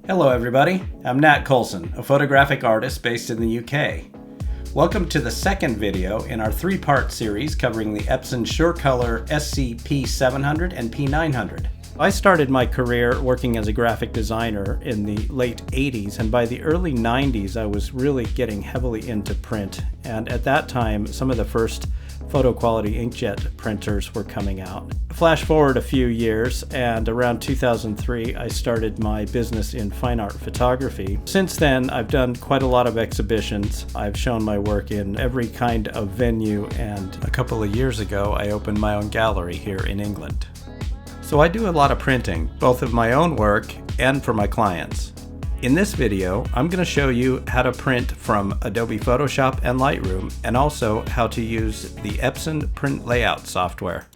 Hello everybody, I'm Nat Coalson, a photographic artist based in the UK. Welcome to the second video in our three-part series covering the Epson SureColor SC-P700 and P900. I started my career working as a graphic designer in the late 80s, and by the early 90s I was really getting heavily into print, and at that time some of the first photo quality inkjet printers were coming out. Flash forward a few years, and around 2003 I started my business in fine art photography. Since then I've done quite a lot of exhibitions. I've shown my work in every kind of venue, and a couple of years ago I opened my own gallery here in England. So I do a lot of printing, both of my own work and for my clients. In this video, I'm going to show you how to print from Adobe Photoshop and Lightroom, and also how to use the Epson print layout software.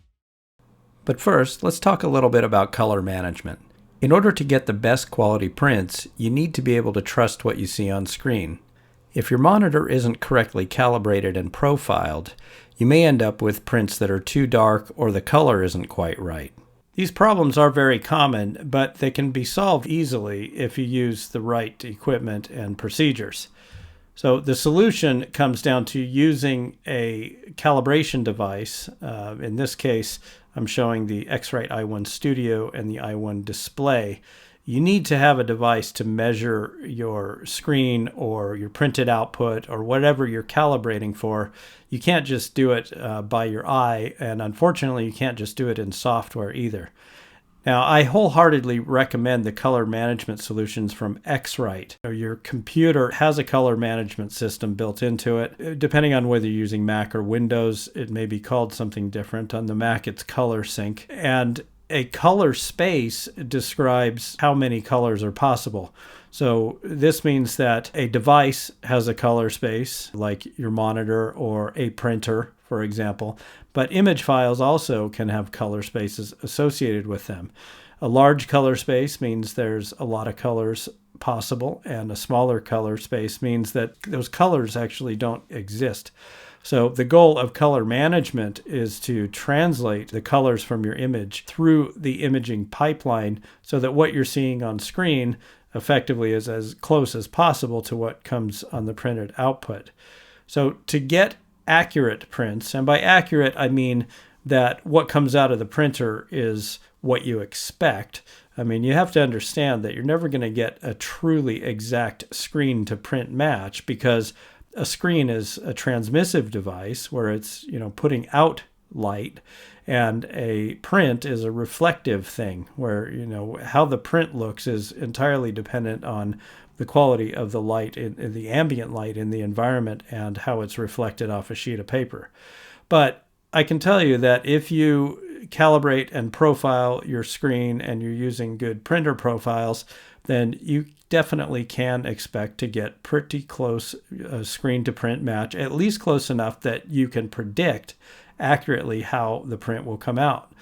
But first, let's talk a little bit about color management. In order to get the best quality prints, you need to be able to trust what you see on screen. If your monitor isn't correctly calibrated and profiled, you may end up with prints that are too dark or the color isn't quite right. These problems are very common, but they can be solved easily if you use the right equipment and procedures. So the solution comes down to using a calibration device. In this case, I'm showing the X-Rite i1 Studio and the i1 Display. You need to have a device to measure your screen or your printed output or whatever you're calibrating for. You can't just do it by your eye, and unfortunately you can't just do it in software either. Now, I wholeheartedly recommend the color management solutions from X-Rite. Your computer has a color management system built into it. Depending on whether you're using Mac or Windows, it may be called something different. On the Mac, it's Color Sync. And a color space describes how many colors are possible. So this means that a device has a color space, like your monitor or a printer, for example, but image files also can have color spaces associated with them. A large color space means there's a lot of colors possible, and a smaller color space means that those colors actually don't exist. So the goal of color management is to translate the colors from your image through the imaging pipeline so that what you're seeing on screen effectively is as close as possible to what comes on the printed output. So to get accurate prints, and by accurate I mean that what comes out of the printer is what you expect. I mean, you have to understand that you're never going to get a truly exact screen to print match, because a screen is a transmissive device where it's, putting out light, and a print is a reflective thing where, how the print looks is entirely dependent on the quality of the light, in the ambient light in the environment, and how it's reflected off a sheet of paper. But I can tell you that if you calibrate and profile your screen and you're using good printer profiles, then you definitely can expect to get pretty close screen to print match, at least close enough that you can predict accurately how the print will come out.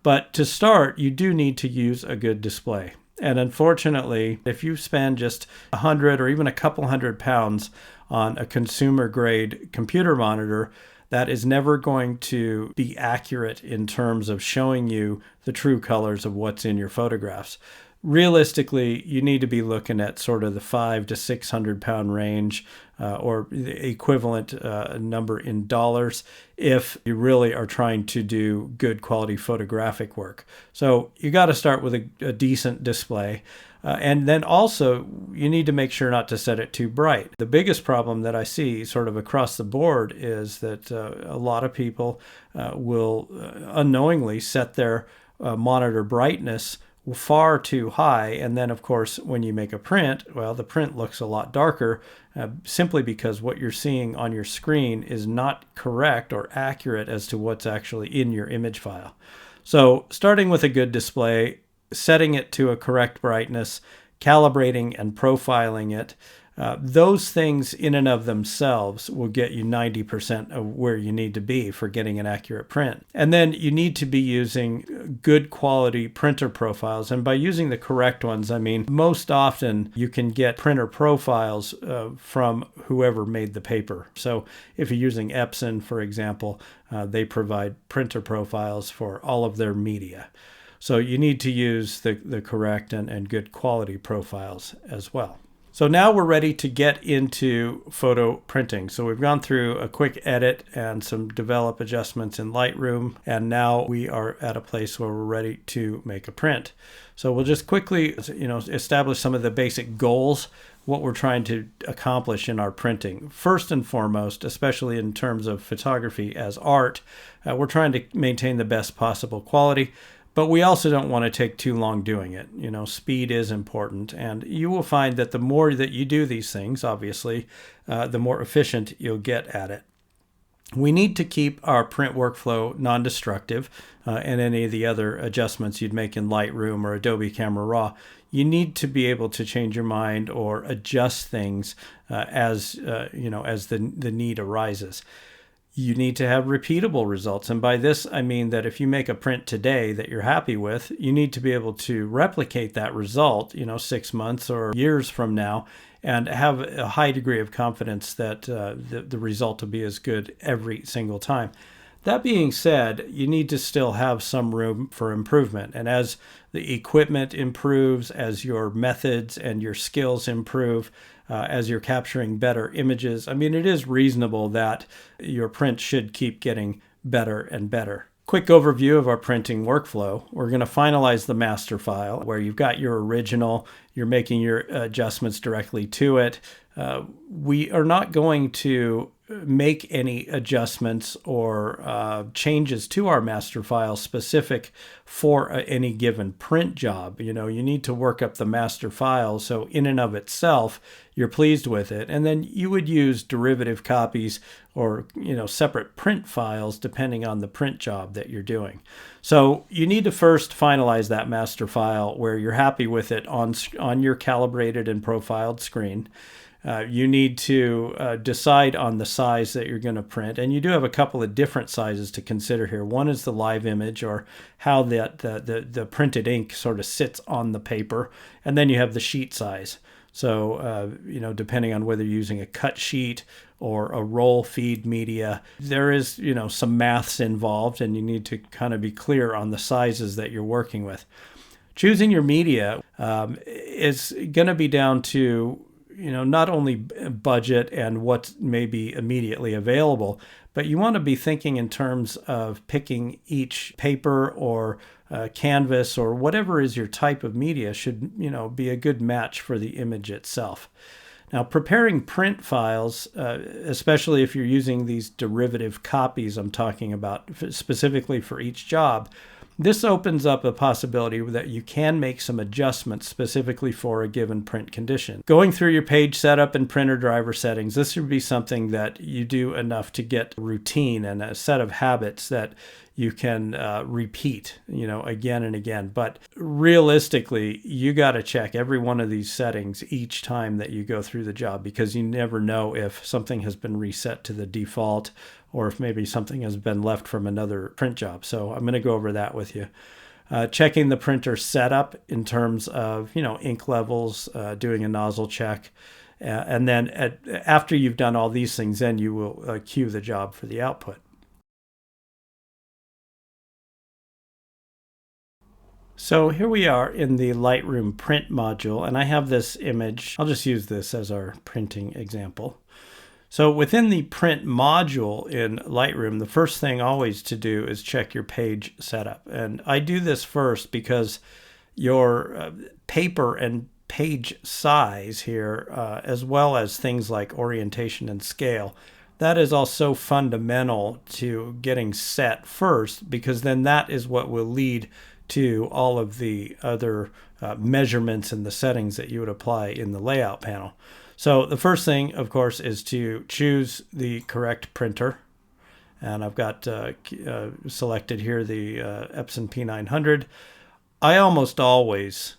But to start, you do need to use a good display. And unfortunately, if you spend just $100 or even a couple £100 on a consumer grade computer monitor, that is never going to be accurate in terms of showing you the true colors of what's in your photographs. Realistically, you need to be looking at sort of the £500 to £600 range, or the equivalent number in dollars, if you really are trying to do good quality photographic work. So you got to start with a decent display. And then also, you need to make sure not to set it too bright. The biggest problem that I see sort of across the board is that a lot of people will unknowingly set their monitor brightness far too high, and then of course when you make a print, well, the print looks a lot darker simply because what you're seeing on your screen is not correct or accurate as to what's actually in your image file. So starting with a good display, setting it to a correct brightness, calibrating and profiling it, those things in and of themselves will get you 90% of where you need to be for getting an accurate print. And then you need to be using good quality printer profiles. And by using the correct ones, I mean most often you can get printer profiles from whoever made the paper. So if you're using Epson, for example, they provide printer profiles for all of their media. So you need to use the correct and good quality profiles as well. So now we're ready to get into photo printing. So we've gone through a quick edit and some develop adjustments in Lightroom, and now we are at a place where we're ready to make a print. So we'll just quickly, establish some of the basic goals, what we're trying to accomplish in our printing. First and foremost, especially in terms of photography as art, we're trying to maintain the best possible quality. But we also don't want to take too long doing it. Speed is important, and you will find that the more that you do these things, obviously, the more efficient you'll get at it. We need to keep our print workflow non-destructive, and any of the other adjustments you'd make in Lightroom or Adobe Camera Raw. You need to be able to change your mind or adjust things as the need arises. You need to have repeatable results. And by this, I mean that if you make a print today that you're happy with, you need to be able to replicate that result, 6 months or years from now, and have a high degree of confidence that the result will be as good every single time. That being said, you need to still have some room for improvement. And as the equipment improves, as your methods and your skills improve, as you're capturing better images, it is reasonable that your print should keep getting better and better. Quick overview of our printing workflow. We're going to finalize the master file where you've got your original, you're making your adjustments directly to it. We are not going to make any adjustments or changes to our master file specific for any given print job. You need to work up the master file so in and of itself you're pleased with it, and then you would use derivative copies or separate print files depending on the print job that you're doing. So you need to first finalize that master file where you're happy with it on your calibrated and profiled screen. You need to decide on the size that you're going to print, and you do have a couple of different sizes to consider here. One is the live image, or how the printed ink sort of sits on the paper, and then you have the sheet size. So depending on whether you're using a cut sheet or a roll feed media, there is some maths involved, and you need to kind of be clear on the sizes that you're working with. Choosing your media is going to be down to not only budget and what may be immediately available, but you want to be thinking in terms of picking each paper or canvas or whatever is your type of media should, be a good match for the image itself. Now, preparing print files, especially if you're using these derivative copies I'm talking about specifically for each job, this opens up a possibility that you can make some adjustments specifically for a given print condition. Going through your page setup and printer driver settings, this would be something that you do enough to get routine and a set of habits that you can repeat, again and again. But realistically, you got to check every one of these settings each time that you go through the job, because you never know if something has been reset to the default or if maybe something has been left from another print job. So I'm going to go over that with you. Checking the printer setup in terms of, ink levels, doing a nozzle check. And then after you've done all these things, then you will cue the job for the output. So here we are in the Lightroom print module, and I have this image. I'll just use this as our printing example. So within the print module in Lightroom, the first thing always to do is check your page setup. And I do this first because your paper and page size here, as well as things like orientation and scale, that is also fundamental to getting set first, because then that is what will lead to all of the other measurements and the settings that you would apply in the layout panel. So the first thing, of course, is to choose the correct printer. And I've got selected here the Epson P900. I almost always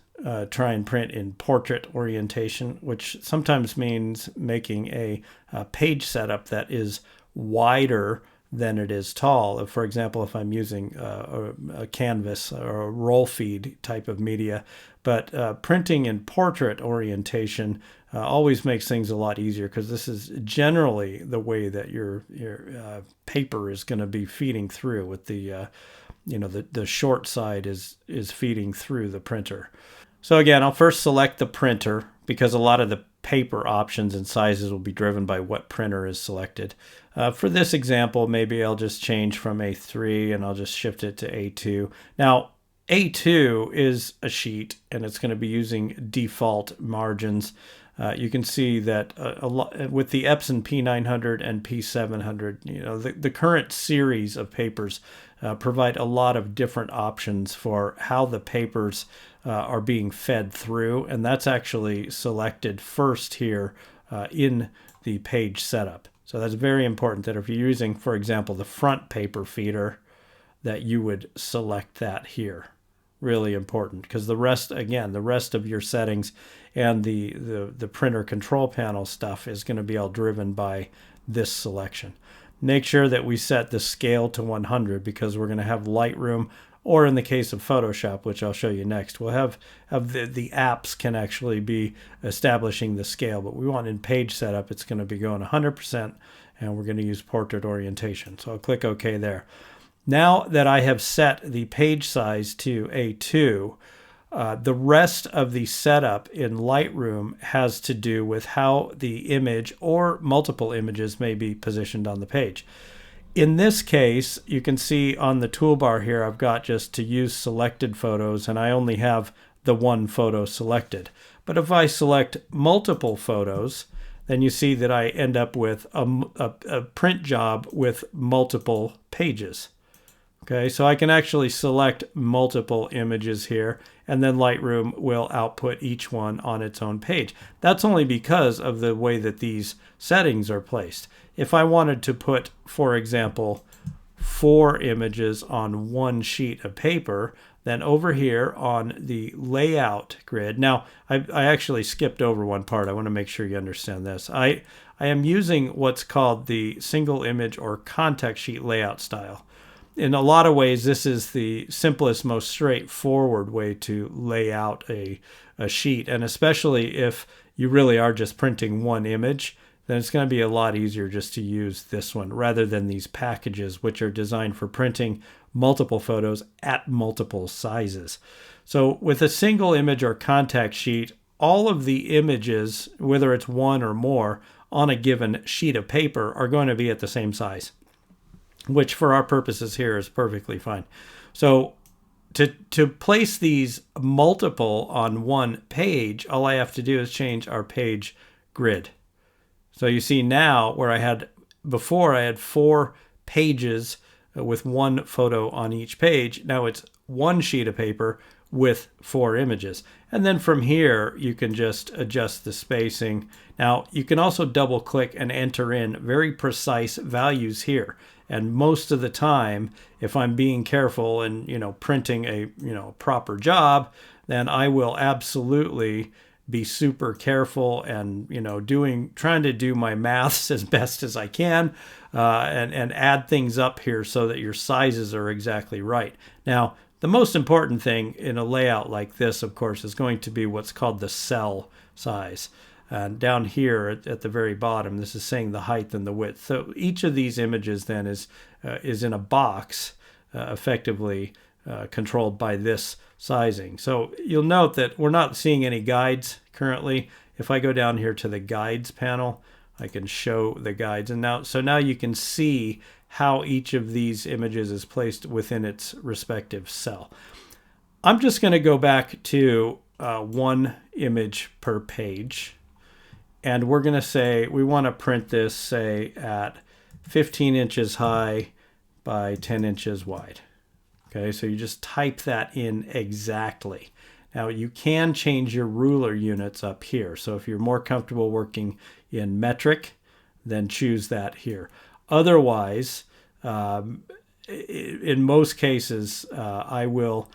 try and print in portrait orientation, which sometimes means making a page setup that is wider than it is tall. For example, if I'm using a canvas or a roll feed type of media. But printing in portrait orientation always makes things a lot easier, because this is generally the way that your paper is going to be feeding through, with the the short side is feeding through the printer. So again, I'll first select the printer, because a lot of the paper options and sizes will be driven by what printer is selected. For this example, maybe I'll just change from A3 and I'll just shift it to A2. Now, A2 is a sheet, and it's going to be using default margins. You can see that with the Epson P900 and P700, the current series of papers provide a lot of different options for how the papers are being fed through, and that's actually selected first here in the page setup. So that's very important, that if you're using, for example, the front paper feeder, that you would select that here. Really important, because the rest of your settings and the printer control panel stuff is going to be all driven by this selection. Make sure that we set the scale to 100, because we're going to have Lightroom, or in the case of Photoshop, which I'll show you next, we'll have the apps can actually be establishing the scale, but we want in page setup, it's going to be going 100%, and we're going to use portrait orientation. So I'll click OK there. Now that I have set the page size to A2, the rest of the setup in Lightroom has to do with how the image or multiple images may be positioned on the page. In this case, you can see on the toolbar here, I've got just to use selected photos, and I only have the one photo selected. But if I select multiple photos, then you see that I end up with a print job with multiple pages. Okay, so I can actually select multiple images here, and then Lightroom will output each one on its own page. That's only because of the way that these settings are placed. If I wanted to put, for example, 4 images on one sheet of paper, then over here on the layout grid, now I actually skipped over one part. I want to make sure you understand this. I am using what's called the single image or context sheet layout style. In a lot of ways, this is the simplest, most straightforward way to lay out a sheet. And especially if you really are just printing one image, then it's going to be a lot easier just to use this one rather than these packages, which are designed for printing multiple photos at multiple sizes. So with a single image or contact sheet, all of the images, whether it's one or more, on a given sheet of paper are going to be at the same size, which for our purposes here is perfectly fine. So to place these multiple on one page, all I have to do is change our page grid. So you see now where I had 4 pages with one photo on each page. Now it's one sheet of paper with 4 images. And then from here, you can just adjust the spacing. Now you can also double click and enter in very precise values here. And most of the time, if I'm being careful and, printing a, proper job, then I will absolutely be super careful and, trying to do my maths as best as I can and add things up here so that your sizes are exactly right. Now, the most important thing in a layout like this, of course, is going to be what's called the cell size. And down here at the very bottom, this is saying the height and the width. So each of these images then is in a box, effectively controlled by this sizing. So you'll note that we're not seeing any guides currently. If I go down here to the guides panel, I can show the guides. And now you can see how each of these images is placed within its respective cell. I'm just going to go back to one image per page. And we're going to say we want to print this, say, at 15 inches high by 10 inches wide. Okay, so you just type that in exactly. Now, you can change your ruler units up here. So if you're more comfortable working in metric, then choose that here. Otherwise, in most cases, I will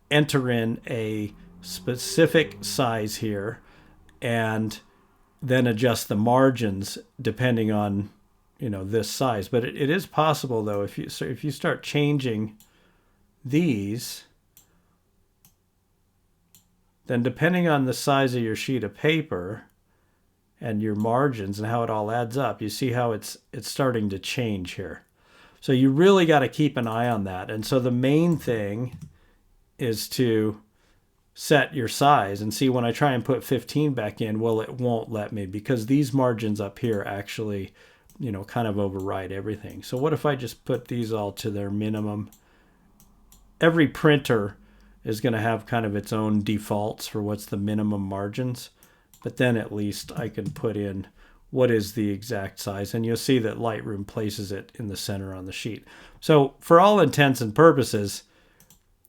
enter in a specific size here and then adjust the margins depending on this size. But it is possible though, if you start changing these, then depending on the size of your sheet of paper and your margins and how it all adds up, you see how it's starting to change here. So you really got to keep an eye on that. And so the main thing is to set your size and see when I try and put 15 back in, well, it won't let me because these margins up here actually, kind of override everything. So what if I just put these all to their minimum? Every printer is going to have kind of its own defaults for what's the minimum margins, but then at least I can put in what is the exact size, and you'll see that Lightroom places it in the center on the sheet. So for all intents and purposes,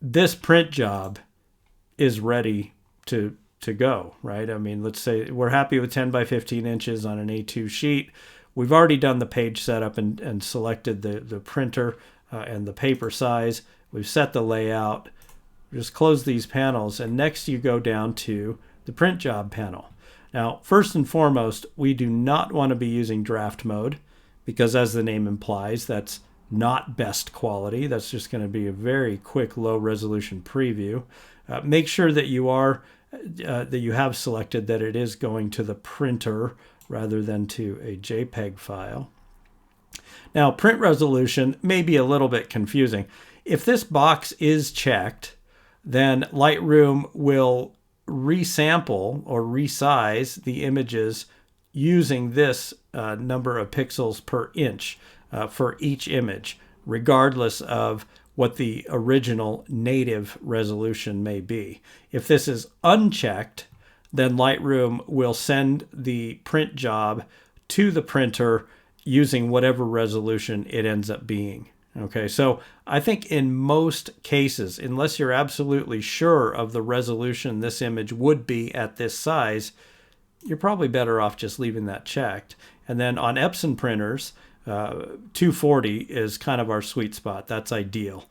this print job is ready to go, right? I mean, let's say we're happy with 10 by 15 inches on an A2 sheet. We've already done the page setup and selected the printer and the paper size. We've set the layout. Just close these panels, and next you go down to the print job panel. Now, first and foremost, we do not want to be using draft mode because, as the name implies, that's not best quality. That's just going to be a very quick, low resolution preview. Make sure that you have selected that it is going to the printer rather than to a JPEG file. Now, print resolution may be a little bit confusing. If this box is checked, then Lightroom will resample or resize the images using this number of pixels per inch for each image, regardless of what the original native resolution may be. If this is unchecked, then Lightroom will send the print job to the printer using whatever resolution it ends up being. Okay, so I think in most cases, unless you're absolutely sure of the resolution this image would be at this size, you're probably better off just leaving that checked. And then on Epson printers, 240 is kind of our sweet spot. That's ideal.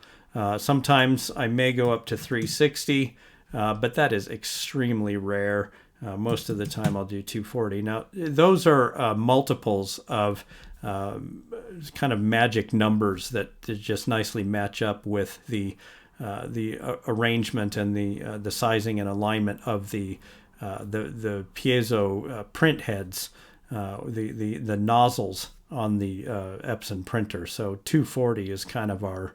Sometimes I may go up to 360, but that is extremely rare. Most of the time I'll do 240. Now, those are multiples of kind of magic numbers that just nicely match up with the arrangement and the sizing and alignment of the piezo print heads, the nozzles on the Epson printer. So 240 is kind of our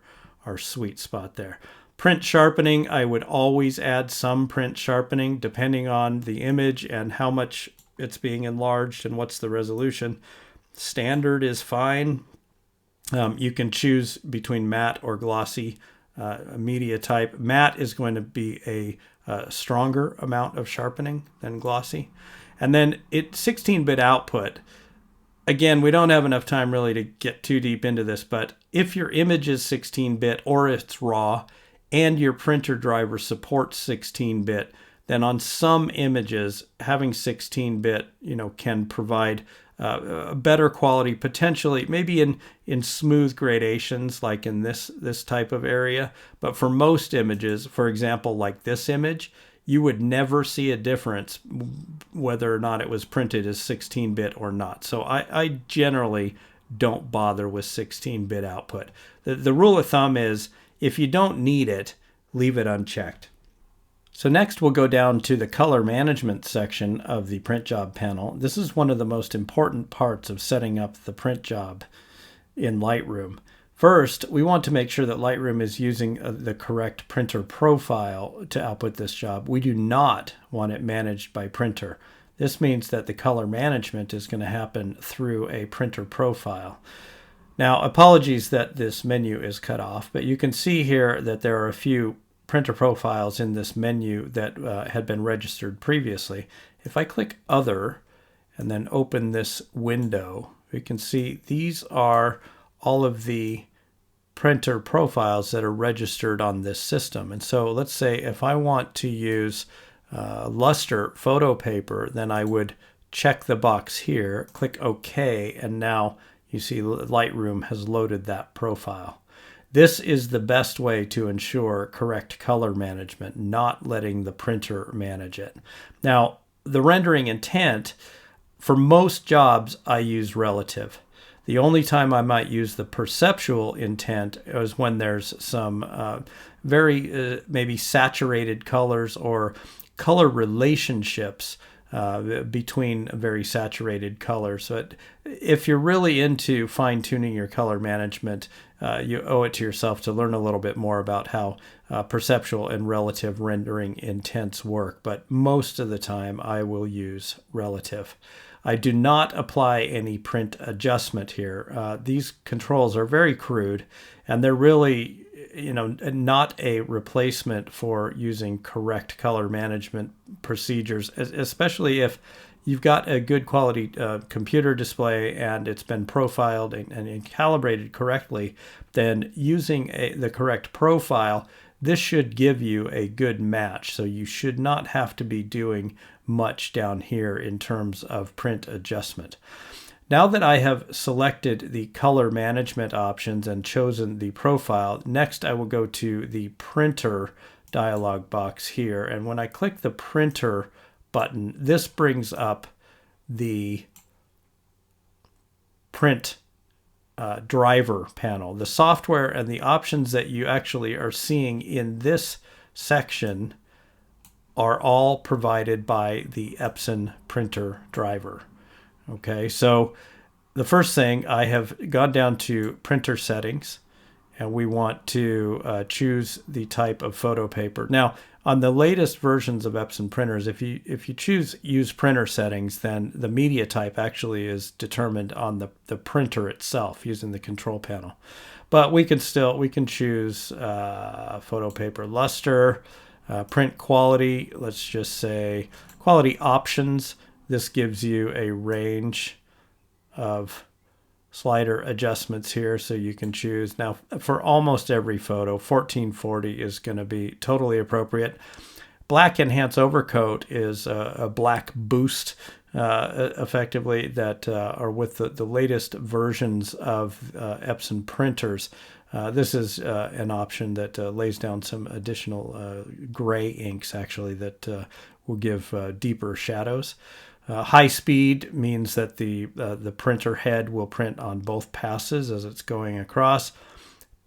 sweet spot there. Print sharpening, I would always add some print sharpening depending on the image and how much it's being enlarged and what's the resolution. Standard is fine. You can choose between matte or glossy media type. Matte is going to be a stronger amount of sharpening than glossy. And then 16-bit output. Again, we don't have enough time really to get too deep into this, but if your image is 16-bit or it's RAW and your printer driver supports 16-bit, then on some images, having 16-bit, can provide a better quality, potentially, maybe in smooth gradations, like in this type of area. But for most images, for example, like this image, you would never see a difference whether or not it was printed as 16-bit or not. So I generally don't bother with 16-bit output. The rule of thumb is if you don't need it, leave it unchecked. So next we'll go down to the color management section of the print job panel. This is one of the most important parts of setting up the print job in Lightroom. First, we want to make sure that Lightroom is using the correct printer profile to output this job. We do not want it managed by printer. This means that the color management is going to happen through a printer profile. Now, apologies that this menu is cut off, but you can see here that there are a few printer profiles in this menu that had been registered previously. If I click Other and then open this window, we can see these are all of the printer profiles that are registered on this system. And so let's say if I want to use luster photo paper, then I would check the box here, click OK, and now you see Lightroom has loaded that profile. This is the best way to ensure correct color management, not letting the printer manage it. Now, the rendering intent, for most jobs, I use relative. The only time I might use the perceptual intent is when there's some very maybe saturated colors or color relationships between very saturated colors. So if you're really into fine-tuning your color management, you owe it to yourself to learn a little bit more about how perceptual and relative rendering intents work. But most of the time I will use relative. I do not apply any print adjustment here. These controls are very crude, and they're really not a replacement for using correct color management procedures, especially if you've got a good quality computer display and it's been profiled and calibrated correctly. Then using the correct profile, this should give you a good match. So you should not have to be doing much down here in terms of print adjustment. Now that I have selected the color management options and chosen the profile, next I will go to the printer dialog box here. And when I click the printer button, this brings up the print driver panel. The software and the options that you actually are seeing in this section are all provided by the Epson printer driver. Okay, so the first thing, I have gone down to printer settings, and we want to choose the type of photo paper. Now, on the latest versions of Epson printers, if you choose use printer settings, then the media type actually is determined on the printer itself using the control panel. But we can choose photo paper luster, print quality. Let's just say quality options. This gives you a range of slider adjustments here, so you can choose. Now, for almost every photo, 1440 is going to be totally appropriate. Black Enhance Overcoat is a black boost, effectively, that are with the latest versions of Epson printers. This is an option that lays down some additional gray inks, actually, that will give deeper shadows. High speed means that the printer head will print on both passes as it's going across.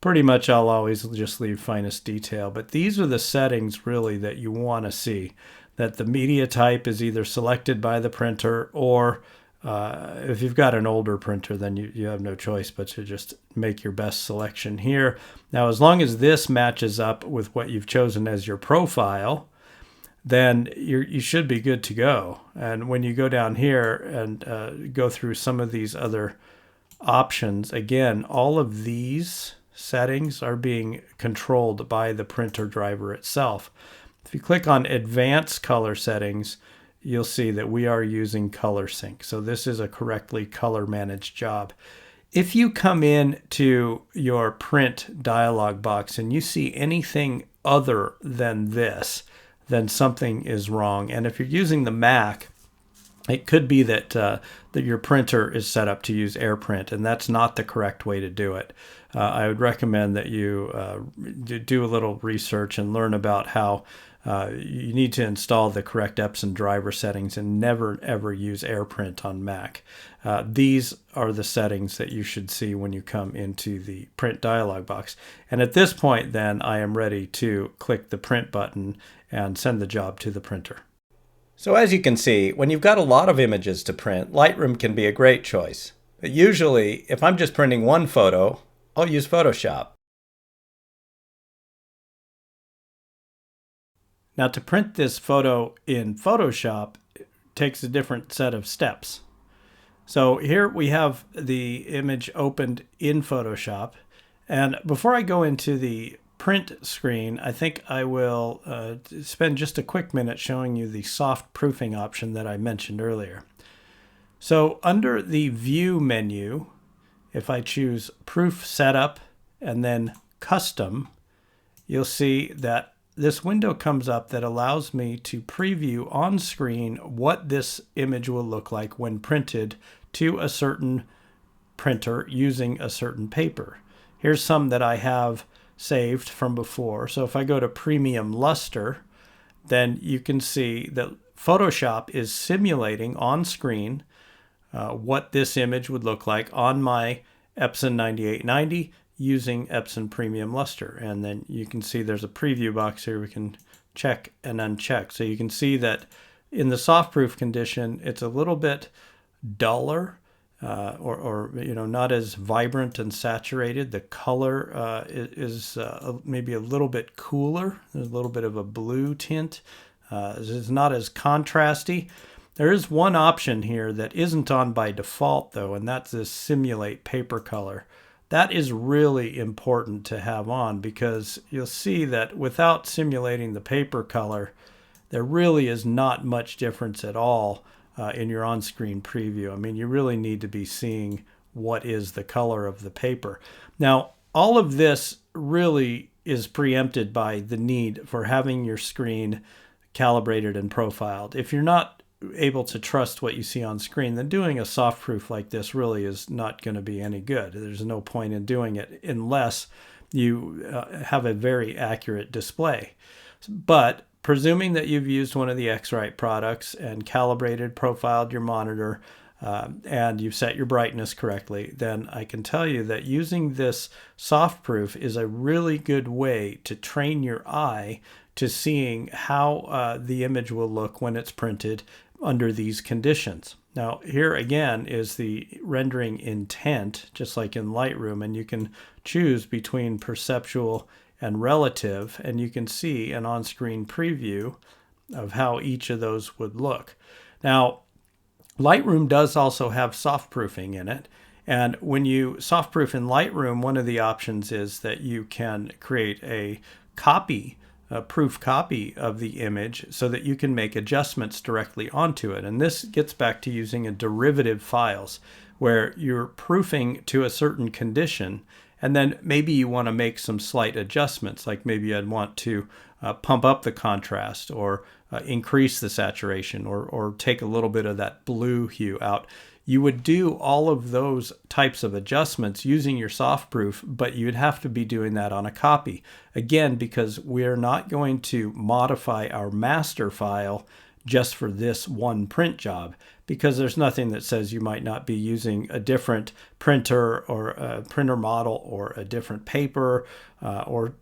Pretty much I'll always just leave finest detail, but these are the settings really that you want to see, that the media type is either selected by the printer, or if you've got an older printer, then you have no choice but to just make your best selection here. Now, as long as this matches up with what you've chosen as your profile, then you should be good to go. And when you go down here and go through some of these other options, again, all of these settings are being controlled by the printer driver itself. If you click on Advanced Color Settings, you'll see that we are using Color Sync. So this is a correctly color managed job. If you come in to your print dialog box and you see anything other than this, then something is wrong. And if you're using the Mac, it could be that that your printer is set up to use AirPrint, and that's not the correct way to do it. I would recommend that you do a little research and learn about how you need to install the correct Epson driver settings, and never ever use AirPrint on Mac. These are the settings that you should see when you come into the print dialog box. And at this point, then, I am ready to click the print button and send the job to the printer. So as you can see, when you've got a lot of images to print, Lightroom can be a great choice. But usually, if I'm just printing one photo, I'll use Photoshop. Now, to print this photo in Photoshop, it takes a different set of steps. So here we have the image opened in Photoshop. And before I go into the print screen, I think I will spend just a quick minute showing you the soft proofing option that I mentioned earlier. So under the View menu, if I choose Proof Setup and then Custom, you'll see that this window comes up that allows me to preview on screen what this image will look like when printed to a certain printer using a certain paper. Here's some that I have saved from before. So if I go to Premium Luster, then you can see that Photoshop is simulating on screen what this image would look like on my Epson 9890 using Epson Premium Luster. And then you can see there's a preview box here we can check and uncheck. So you can see that in the soft proof condition, it's a little bit duller, or not as vibrant and saturated. The color is maybe a little bit cooler. There's a little bit of a blue tint. It's not as contrasty. There is one option here that isn't on by default though, and that's this simulate paper color. That is really important to have on, because you'll see that without simulating the paper color, there really is not much difference at all in your on-screen preview. I mean, you really need to be seeing what is the color of the paper. Now, all of this really is preempted by the need for having your screen calibrated and profiled. If you're not able to trust what you see on screen, then doing a soft proof like this really is not going to be any good. There's no point in doing it unless you have a very accurate display. But presuming that you've used one of the X-Rite products and calibrated, profiled your monitor, and you've set your brightness correctly, then I can tell you that using this soft proof is a really good way to train your eye to seeing how the image will look when it's printed under these conditions. Now, here again is the rendering intent, just like in Lightroom, and you can choose between perceptual and relative, and you can see an on-screen preview of how each of those would look. Now, Lightroom does also have soft proofing in it, and when you soft proof in Lightroom, one of the options is that you can create a proof copy of the image so that you can make adjustments directly onto it. And this gets back to using a derivative files where you're proofing to a certain condition, and then maybe you want to make some slight adjustments, like maybe I'd want to pump up the contrast, or increase the saturation, or take a little bit of that blue hue out. You would do all of those types of adjustments using your soft proof, but you'd have to be doing that on a copy. Again, because we're not going to modify our master file just for this one print job, because there's nothing that says you might not be using a different printer or a printer model or a different paper or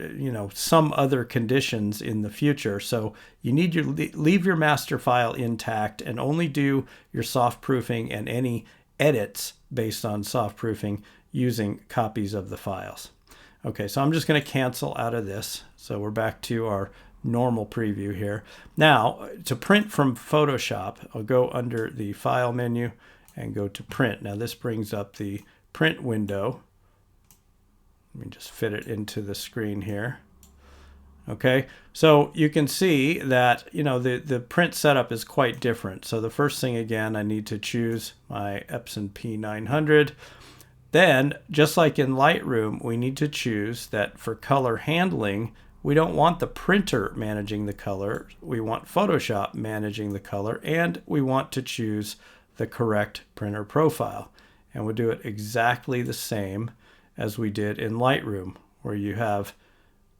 some other conditions in the future. So you need to leave your master file intact and only do your soft proofing and any edits based on soft proofing using copies of the files. Okay, so I'm just going to cancel out of this. So we're back to our normal preview here. Now, to print from Photoshop, I'll go under the File menu and go to Print. Now, this brings up the print window. Let me just fit it into the screen here. Okay, so you can see that the print setup is quite different. So the first thing, again, I need to choose my Epson P900. Then, just like in Lightroom, we need to choose that for color handling, we don't want the printer managing the color. We want Photoshop managing the color, and we want to choose the correct printer profile. And we'll do it exactly the same as we did in Lightroom, where you have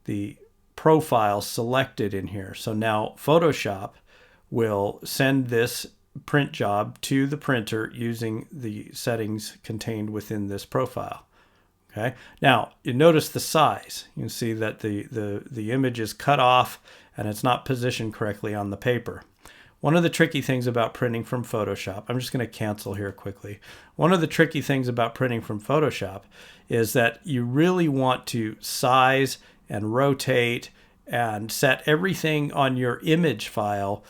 the profile selected in here. So now Photoshop will send this print job to the printer using the settings contained within this profile. Okay. Now you notice the size. You can see that the image is cut off and it's not positioned correctly on the paper. One of the tricky things about printing from Photoshop, I'm just going to cancel here quickly. One of the tricky things about printing from Photoshop is that you really want to size and rotate and set everything on your image file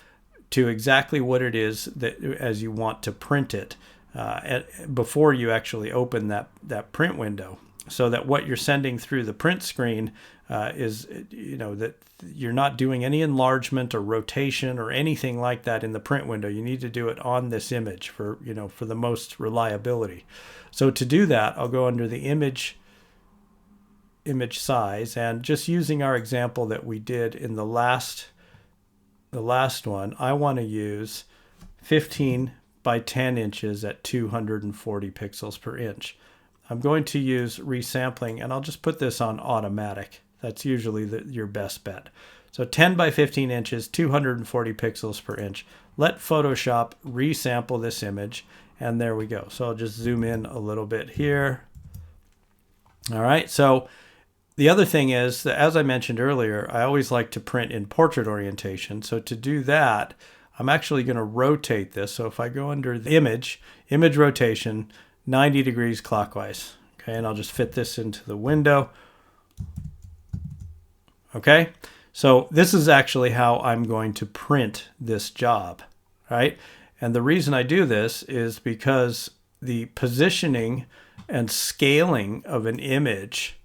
to exactly what it is that as you want to print it before you actually open that print window, so that what you're sending through the print screen is, that you're not doing any enlargement or rotation or anything like that in the print window. You need to do it on this image for the most reliability. So to do that, I'll go under the image size, and just using our example that we did in the last one, I want to use 15 by 10 inches at 240 pixels per inch. I'm going to use resampling, and I'll just put this on automatic. That's usually your best bet. So 10 by 15 inches, 240 pixels per inch. Let Photoshop resample this image, And there we go. So I'll just zoom in a little bit here. All right, so the other thing is that, as I mentioned earlier, I always like to print in portrait orientation. So to do that, I'm actually going to rotate this. So if I go under the image rotation, 90 degrees clockwise. Okay, and I'll just fit this into the window. Okay, so this is actually how I'm going to print this job, right? And the reason I do this is because the positioning and scaling of an image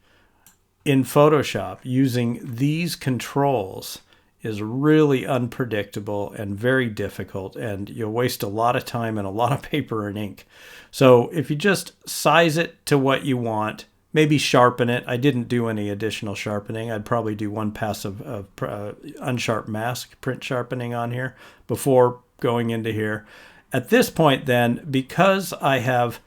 in Photoshop using these controls is really unpredictable and very difficult, and you'll waste a lot of time and a lot of paper and ink. So if you just size it to what you want, maybe sharpen it. I didn't do any additional sharpening. I'd probably do one pass of unsharp mask print sharpening on here before going into here. At this point then, because I have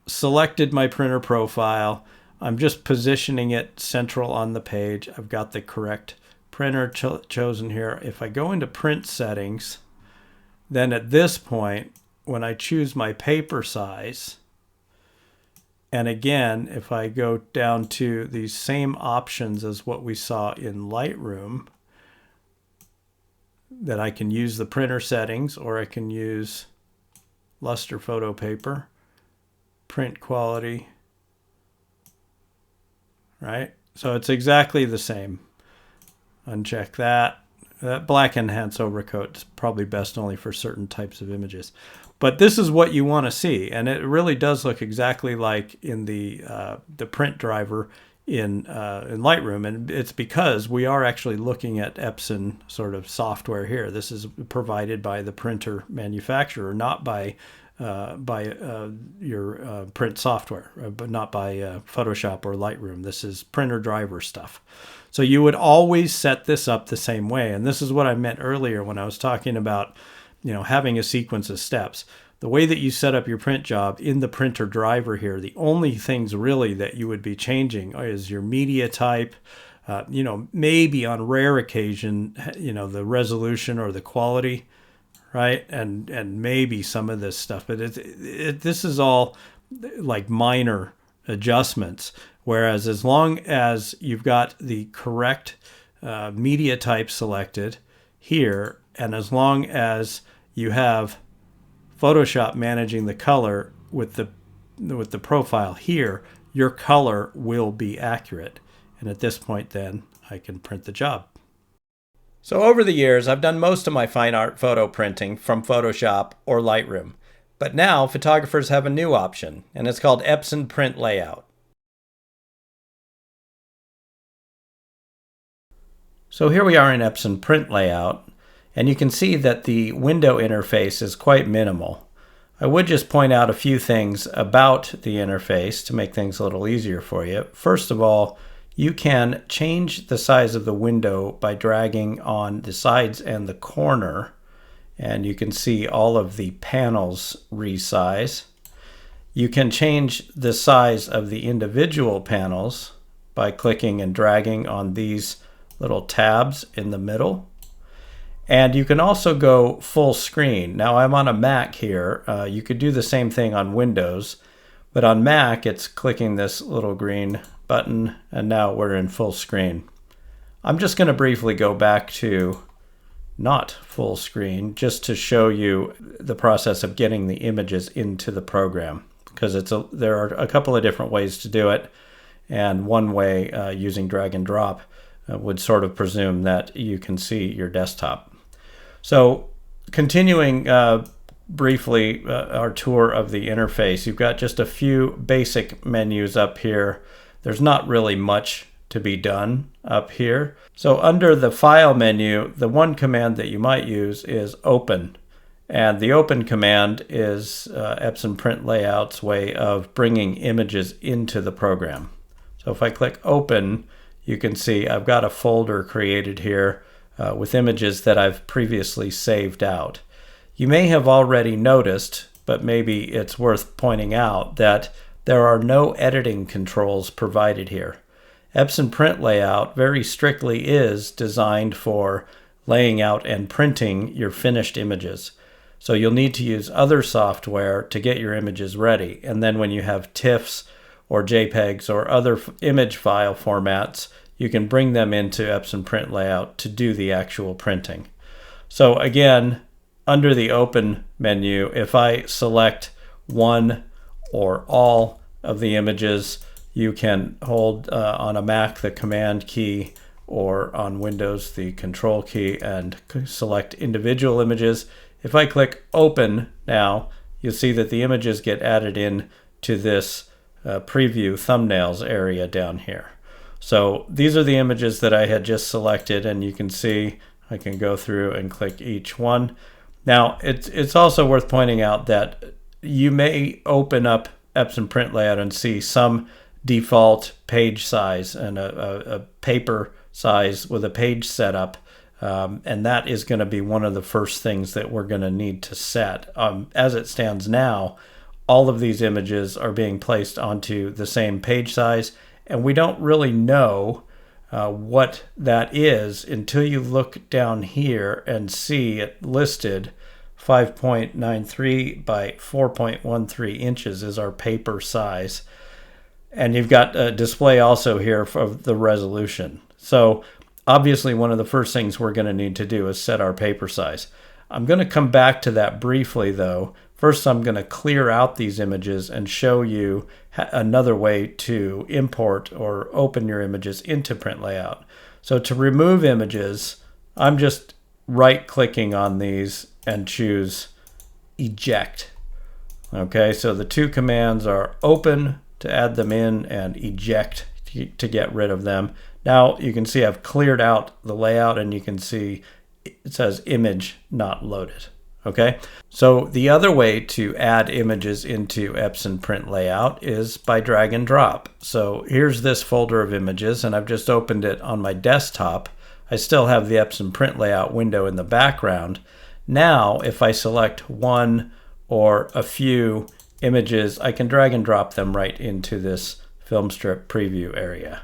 selected my printer profile, I'm just positioning it central on the page. I've got the correct printer chosen here. If I go into print settings, then at this point, when I choose my paper size, and again, if I go down to these same options as what we saw in Lightroom, that I can use the printer settings, or I can use luster photo paper, print quality, right? So it's exactly the same. Uncheck that. That black enhance overcoat is probably best only for certain types of images. But this is what you want to see, and it really does look exactly like in the print driver in Lightroom, and it's because we are actually looking at Epson sort of software here. This is provided by the printer manufacturer, not by your print software, but not by Photoshop or Lightroom. This is printer driver stuff. So you would always set this up the same way, and this is what I meant earlier when I was talking about, you know, having a sequence of steps. The way that you set up your print job in the printer driver here, the only things really that you would be changing is your media type, you know, maybe on rare occasion, you know, the resolution or the quality, right? And maybe some of this stuff, but this is all like minor adjustments. Whereas as long as you've got the correct media type selected here, and as long as you have Photoshop managing the color with the profile here, your color will be accurate. And at this point then, I can print the job. So over the years, I've done most of my fine art photo printing from Photoshop or Lightroom. But now photographers have a new option, and it's called Epson Print Layout. So here we are in Epson Print Layout, and you can see that the window interface is quite minimal. I would just point out a few things about the interface to make things a little easier for you. First of all, you can change the size of the window by dragging on the sides and the corner, and you can see all of the panels resize. You can change the size of the individual panels by clicking and dragging on these little tabs in the middle. And you can also go full screen. Now I'm on a Mac here. You could do the same thing on Windows, but on Mac it's clicking this little green button, and now we're in full screen. I'm just going to briefly go back to not full screen just to show you the process of getting the images into the program, because there are a couple of different ways to do it, and one way using drag and drop would sort of presume that you can see your desktop. So continuing briefly our tour of the interface, you've got just a few basic menus up here. There's not really much to be done up here. So under the File menu, the one command that you might use is Open. And the Open command is Epson Print Layout's way of bringing images into the program. So if I click Open, you can see I've got a folder created here with images that I've previously saved out. You may have already noticed, but maybe it's worth pointing out, that there are no editing controls provided here. Epson Print Layout very strictly is designed for laying out and printing your finished images. So you'll need to use other software to get your images ready. And then when you have TIFFs or JPEGs or other image file formats, you can bring them into Epson Print Layout to do the actual printing. So again, under the Open menu, if I select one or all of the images, you can hold on a Mac the Command key, or on Windows the Control key, and select individual images. If I click Open now, you'll see that the images get added in to this preview thumbnails area down here. So these are the images that I had just selected, and you can see I can go through and click each one. Now it's also worth pointing out that you may open up Epson Print Layout and see some default page size and a paper size with a page setup, and that is going to be one of the first things that we're going to need to set. As it stands now, all of these images are being placed onto the same page size, and we don't really know what that is until you look down here and see it listed. 5.93 by 4.13 inches is our paper size. And you've got a display also here for the resolution. So obviously one of the first things we're going to need to do is set our paper size. I'm going to come back to that briefly though. First, I'm going to clear out these images and show you another way to import or open your images into Print Layout. So to remove images, I'm just right-clicking on these and choose Eject. Okay, so the two commands are Open to add them in and Eject to get rid of them. Now you can see I've cleared out the layout, and you can see it says image not loaded. Okay, so the other way to add images into Epson Print Layout is by drag and drop. So here's this folder of images, and I've just opened it on my desktop. I still have the Epson Print Layout window in the background. Now, if I select one or a few images, I can drag and drop them right into this film strip preview area.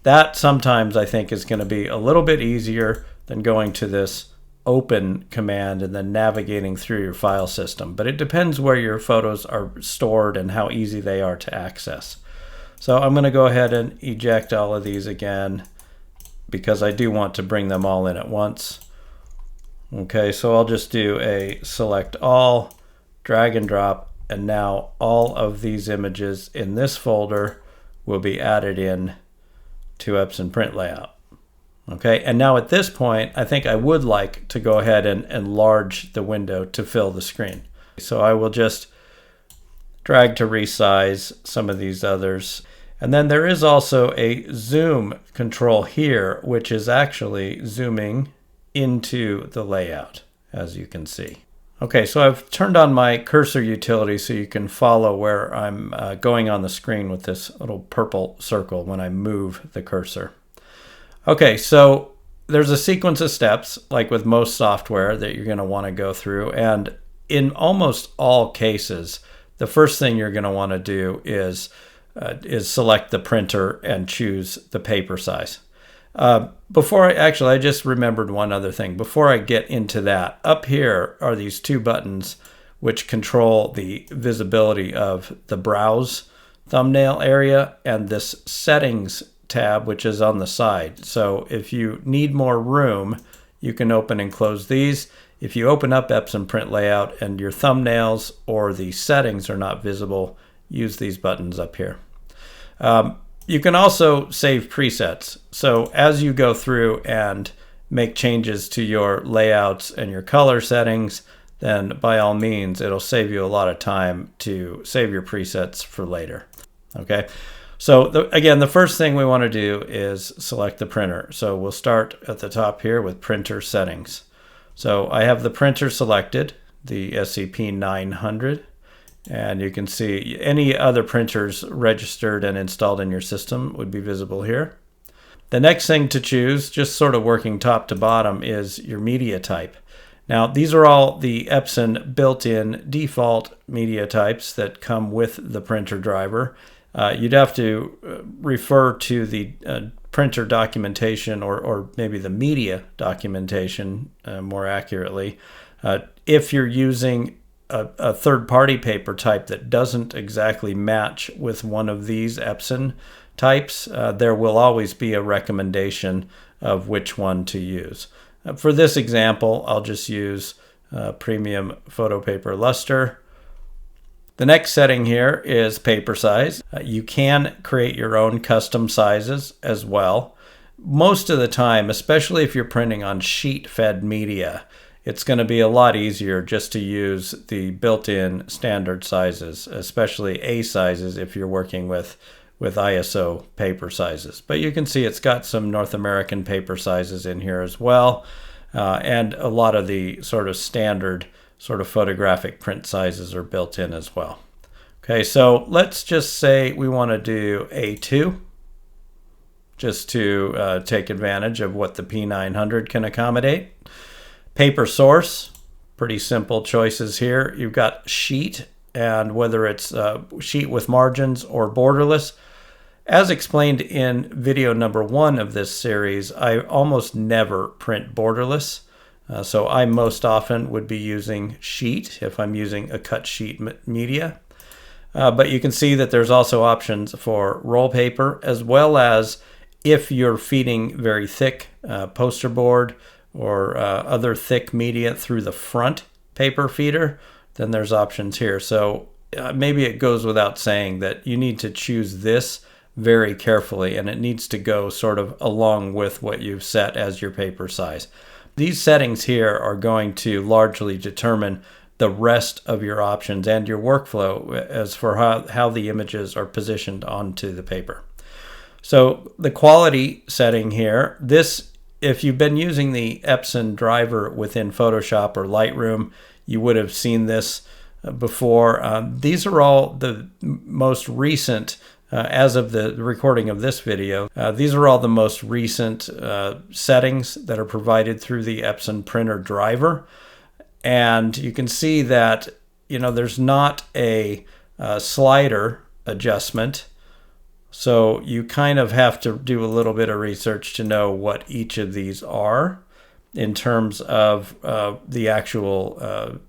That sometimes I think is going to be a little bit easier than going to this Open command and then navigating through your file system, but it depends where your photos are stored and how easy they are to access. So I'm going to go ahead and eject all of these again because I do want to bring them all in at once. Okay, so I'll just do a select all, drag and drop, and now all of these images in this folder will be added in to Epson Print Layout. Okay, and now at this point, I think I would like to go ahead and enlarge the window to fill the screen. So I will just drag to resize some of these others. And then there is also a zoom control here, which is actually zooming into the layout, as you can see. Okay, so I've turned on my cursor utility so you can follow where I'm going on the screen with this little purple circle when I move the cursor. Okay, so there's a sequence of steps, like with most software, that you're going to want to go through. And in almost all cases, the first thing you're going to want to do is select the printer and choose the paper size. I just remembered one other thing. Before I get into that, up here are these two buttons which control the visibility of the Browse thumbnail area and this Settings tab, which is on the side. So if you need more room, you can open and close these. If you open up Epson Print Layout and your thumbnails or the settings are not visible, use these buttons up here. You can also save presets. So as you go through and make changes to your layouts and your color settings, then by all means, it'll save you a lot of time to save your presets for later. Okay. So again, the first thing we want to do is select the printer. So we'll start at the top here with printer settings. So I have the printer selected, the SC-P900, and you can see any other printers registered and installed in your system would be visible here. The next thing to choose, just sort of working top to bottom, is your media type. Now, these are all the Epson built-in default media types that come with the printer driver. You'd have to refer to the printer documentation or maybe the media documentation more accurately If you're using a third-party paper type that doesn't exactly match with one of these Epson types, there will always be a recommendation of which one to use. For this example, I'll just use Premium Photo Paper Luster. The next setting here is paper size. You can create your own custom sizes as well. Most of the time, especially if you're printing on sheet-fed media, it's going to be a lot easier just to use the built-in standard sizes, especially A sizes if you're working with ISO paper sizes. But you can see it's got some North American paper sizes in here as well, and a lot of the sort of standard sort of photographic print sizes are built in as well. Okay, so let's just say we want to do A2, just to take advantage of what the P900 can accommodate. Paper source, pretty simple choices here. You've got sheet, and whether it's sheet with margins or borderless. As explained in video number 1 of this series, I almost never print borderless. So I most often would be using sheet if I'm using a cut sheet media. But you can see that there's also options for roll paper, as well as if you're feeding very thick poster board or other thick media through the front paper feeder, then there's options here. So maybe it goes without saying that you need to choose this very carefully, and it needs to go sort of along with what you've set as your paper size. These settings here are going to largely determine the rest of your options and your workflow as for how the images are positioned onto the paper. So the quality setting here, this, if you've been using the Epson driver within Photoshop or Lightroom, you would have seen this before. These are all the most recent, as of the recording of this video, these are all the most recent settings that are provided through the Epson printer driver. And you can see that, there's not a slider adjustment. So you kind of have to do a little bit of research to know what each of these are in terms of the actual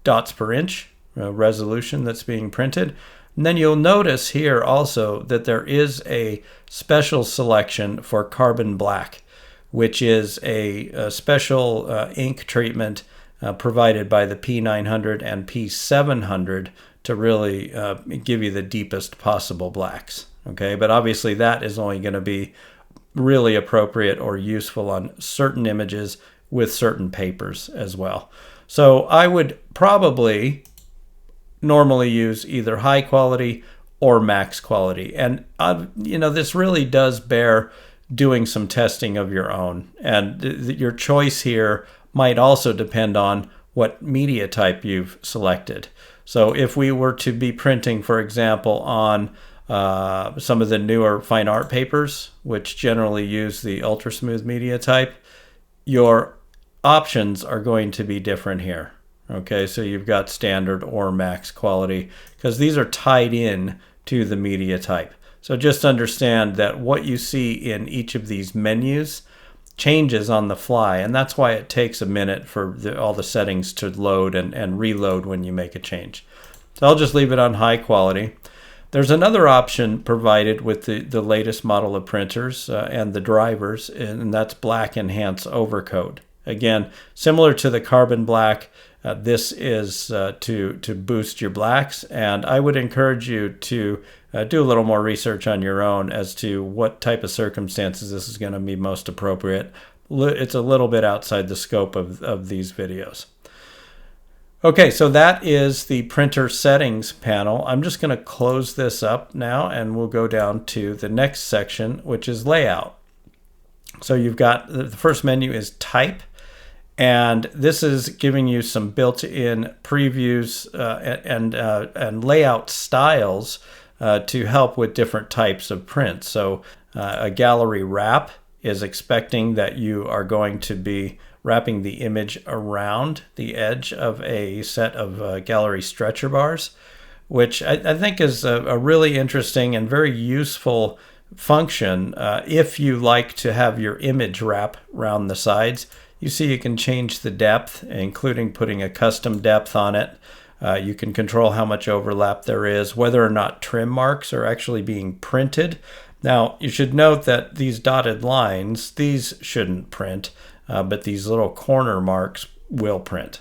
dots per inch resolution that's being printed. And then you'll notice here also that there is a special selection for carbon black, which is a special ink treatment provided by the P900 and P700 to really give you the deepest possible blacks. Okay, but obviously that is only going to be really appropriate or useful on certain images with certain papers as well. So I would probably normally use either high quality or max quality. And, this really does bear doing some testing of your own. And your choice here might also depend on what media type you've selected. So if we were to be printing, for example, on some of the newer fine art papers, which generally use the ultra smooth media type, your options are going to be different here. Okay, so you've got standard or max quality because these are tied in to the media type. So just understand that what you see in each of these menus changes on the fly, and that's why it takes a minute for all the settings to load and reload when you make a change. So I'll just leave it on high quality. There's another option provided with the latest model of printers and the drivers, and that's black enhance overcoat. Again, similar to the carbon black, this is to boost your blacks, and I would encourage you to do a little more research on your own as to what type of circumstances this is going to be most appropriate. It's a little bit outside the scope of these videos. Okay, so that is the printer settings panel. I'm just going to close this up now, and we'll go down to the next section, which is layout. So you've got the first menu is type, and this is giving you some built-in previews and layout styles to help with different types of print. So a gallery wrap is expecting that you are going to be wrapping the image around the edge of a set of gallery stretcher bars, which I think is a really interesting and very useful function. If you like to have your image wrap around the sides, you see you can change the depth, including putting a custom depth on it. You can control how much overlap there is, whether or not trim marks are actually being printed. Now, you should note that these dotted lines, these shouldn't print, but these little corner marks will print.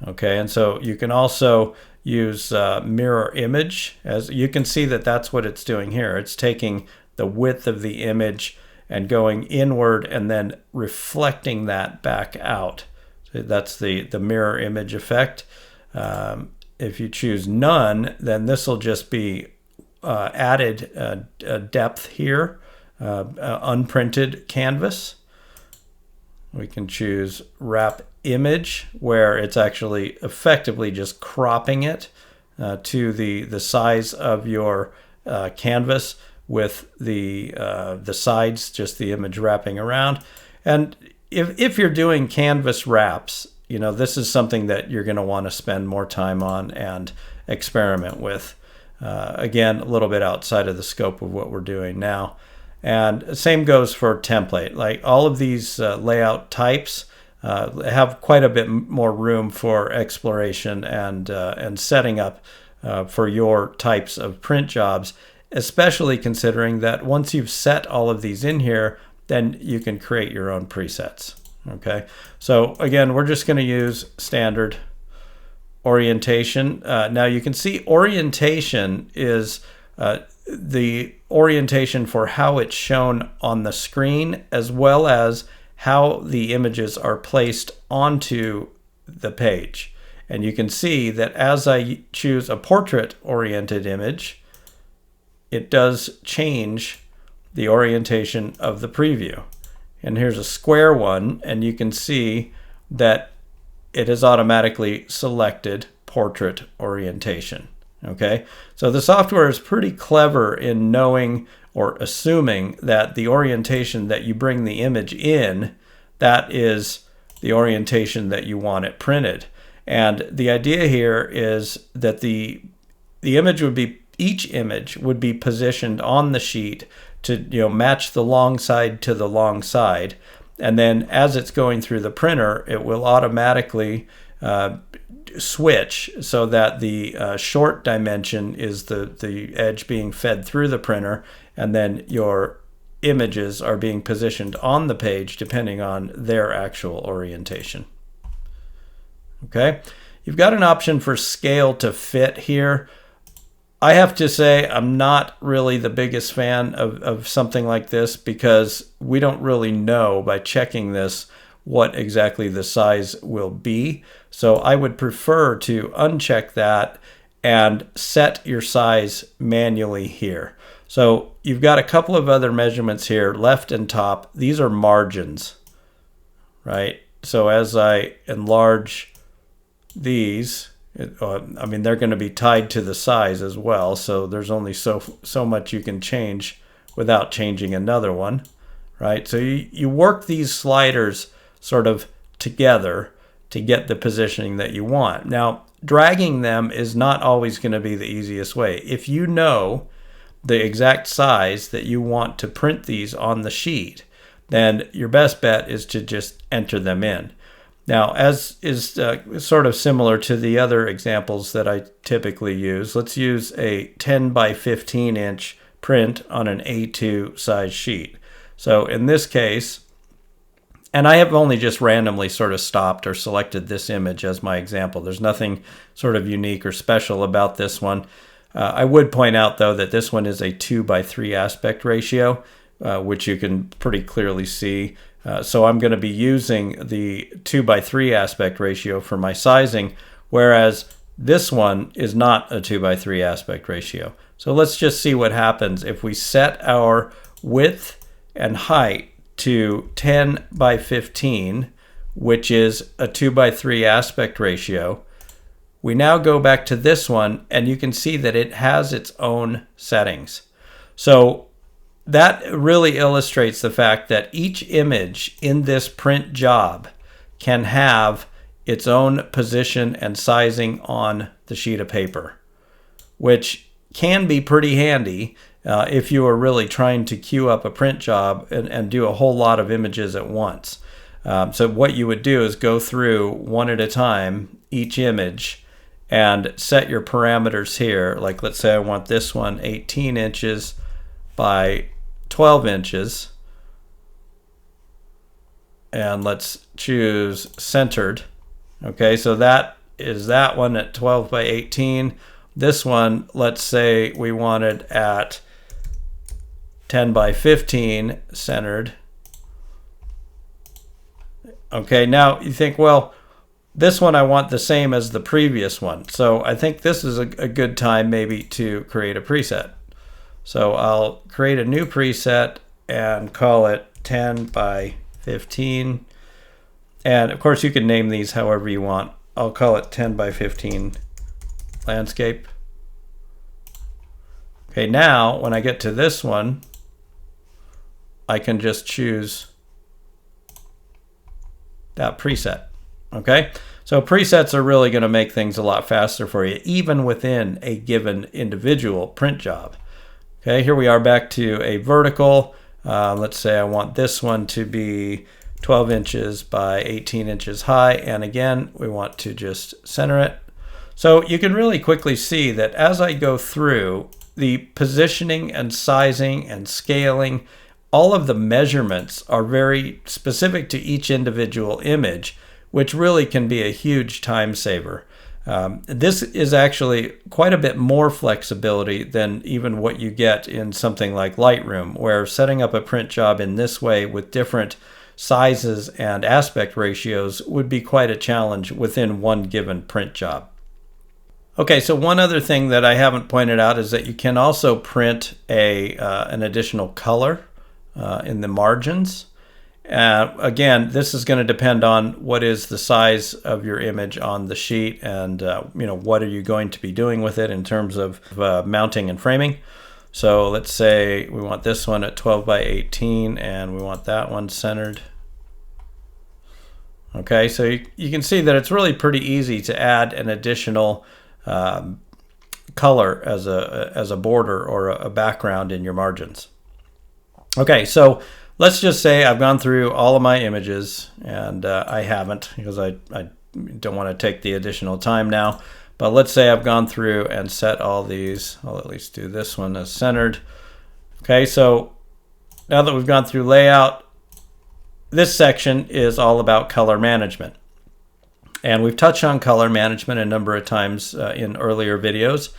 Okay, and so you can also use mirror image. As you can see that that's what it's doing here. It's taking the width of the image and going inward and then reflecting that back out. So that's the mirror image effect. If you choose none, then this will just be added depth here, unprinted canvas. We can choose wrap image, where it's actually effectively just cropping it to the size of your canvas, with the sides, just the image wrapping around. And if you're doing canvas wraps, you know, this is something that you're going to want to spend more time on and experiment with. Again, a little bit outside of the scope of what we're doing now. And same goes for template. Like all of these layout types have quite a bit more room for exploration and setting up for your types of print jobs, especially considering that once you've set all of these in here, then you can create your own presets. Okay, so again, we're just going to use standard orientation. Now you can see orientation is the orientation for how it's shown on the screen, as well as how the images are placed onto the page. And you can see that as I choose a portrait oriented image, it does change the orientation of the preview. And here's a square one, and you can see that it has automatically selected portrait orientation. Okay, so the software is pretty clever in knowing or assuming that the orientation that you bring the image in, that is the orientation that you want it printed. And the idea here is that the image would be, each image would be positioned on the sheet to, you know, match the long side to the long side. And then as it's going through the printer, it will automatically switch so that the short dimension is the edge being fed through the printer, and then your images are being positioned on the page depending on their actual orientation. Okay, you've got an option for scale to fit here. I have to say I'm not really the biggest fan of something like this, because we don't really know by checking this what exactly the size will be. So I would prefer to uncheck that and set your size manually here. So you've got a couple of other measurements here, left and top. These are margins, right? So as I enlarge these, I mean, they're going to be tied to the size as well, so there's only so much you can change without changing another one, right? So you work these sliders sort of together to get the positioning that you want. Now, dragging them is not always going to be the easiest way. If you know the exact size that you want to print these on the sheet, then your best bet is to just enter them in. Now, as is sort of similar to the other examples that I typically use, let's use a 10 by 15 inch print on an A2 size sheet. So in this case, and I have only just randomly sort of stopped or selected this image as my example. There's nothing sort of unique or special about this one. I would point out, though, that this one is a 2 by 3 aspect ratio, which you can pretty clearly see. So I'm going to be using the 2 by 3 aspect ratio for my sizing, whereas this one is not a 2 by 3 aspect ratio. So let's just see what happens if we set our width and height to 10 by 15, which is a 2 by 3 aspect ratio. We now go back to this one, and you can see that it has its own settings. So that really illustrates the fact that each image in this print job can have its own position and sizing on the sheet of paper, which can be pretty handy if you are really trying to queue up a print job and do a whole lot of images at once. So what you would do is go through one at a time, each image, and set your parameters here. Like let's say I want this one 18 inches by 12 inches. And let's choose centered. Okay, so that is that one at 12 by 18. This one, let's say we wanted at 10 by 15 centered. Okay, now you think, well, this one I want the same as the previous one. So I think this is a good time maybe to create a preset. So I'll create a new preset and call it 10 by 15. And of course you can name these however you want. I'll call it 10 by 15 landscape. Okay, now when I get to this one, I can just choose that preset. Okay, so presets are really going to make things a lot faster for you, even within a given individual print job. Okay, here we are back to a vertical. Let's say I want this one to be 12 inches by 18 inches high, and again we want to just center it. So you can really quickly see that as I go through the positioning and sizing and scaling, all of the measurements are very specific to each individual image, which really can be a huge time saver. This is actually quite a bit more flexibility than even what you get in something like Lightroom, where setting up a print job in this way with different sizes and aspect ratios would be quite a challenge within one given print job. Okay, so one other thing that I haven't pointed out is that you can also print an additional color in the margins. Again, this is going to depend on what is the size of your image on the sheet, and what are you going to be doing with it in terms of mounting and framing. So let's say we want this one at 12 by 18 and we want that one centered. Okay, so you can see that it's really pretty easy to add an additional color as a border or a background in your margins. Okay, so let's just say I've gone through all of my images, and I haven't because I don't want to take the additional time now. But let's say I've gone through and set all these. I'll at least do this one as centered. Okay, so now that we've gone through layout, this section is all about color management. And we've touched on color management a number of times in earlier videos.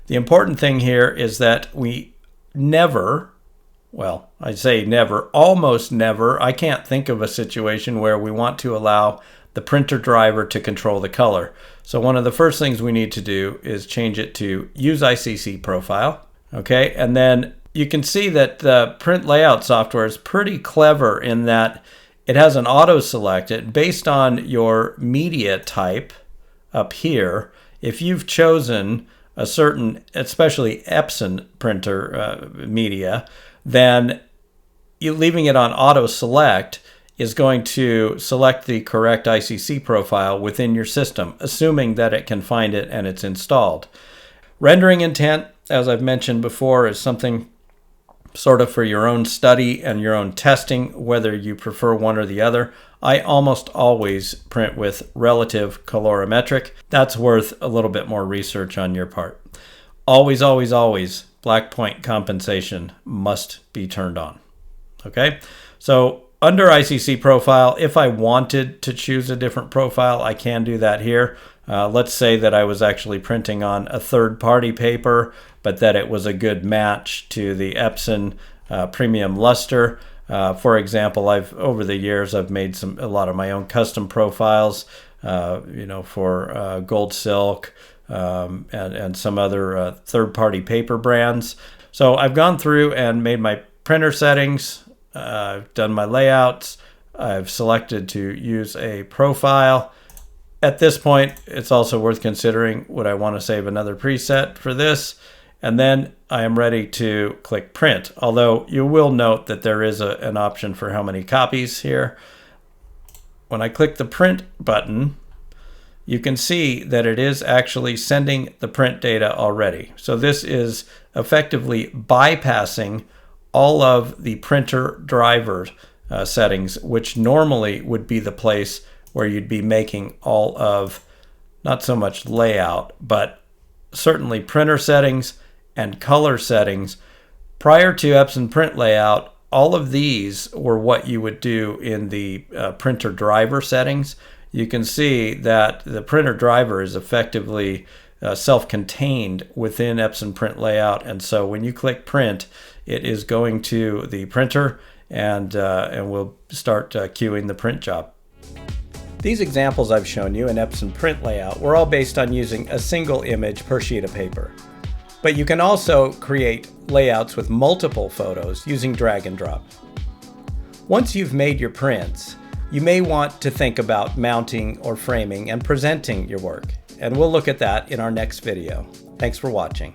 The important thing here is that we never, well, I say never, almost never, I can't think of a situation where we want to allow the printer driver to control the color. So one of the first things we need to do is change it to use ICC profile. Okay, and then you can see that the print layout software is pretty clever in that it has an auto select. It based on your media type up here. If you've chosen a certain, especially Epson printer media, then leaving it on auto select is going to select the correct ICC profile within your system, assuming that it can find it and it's installed. Rendering intent, as I've mentioned before, is something sort of for your own study and your own testing, whether you prefer one or the other. I almost always print with relative colorimetric. That's worth a little bit more research on your part. Always, always, always, black point compensation must be turned on. Okay, so under ICC profile, if I wanted to choose a different profile, I can do that here. Let's say that I was actually printing on a third-party paper, but that it was a good match to the Epson Premium Luster. For example, over the years I've made a lot of my own custom profiles, for Gold Silk and some other third-party paper brands. So I've gone through and made my printer settings. I've done my layouts. I've selected to use a profile. At this point, it's also worth considering, would I want to save another preset for this? And then I am ready to click print. Although you will note that there is an option for how many copies here. When I click the print button, you can see that it is actually sending the print data already. So this is effectively bypassing all of the printer driver settings, which normally would be the place where you'd be making all of, not so much layout, but certainly printer settings and color settings. Prior to Epson Print Layout, all of these were what you would do in the printer driver settings. You can see that the printer driver is effectively self-contained within Epson Print Layout, and so when you click print, it is going to the printer and we'll start queuing the print job. These examples I've shown you in Epson Print Layout were all based on using a single image per sheet of paper. But you can also create layouts with multiple photos using drag and drop. Once you've made your prints, you may want to think about mounting or framing and presenting your work, and we'll look at that in our next video. Thanks for watching.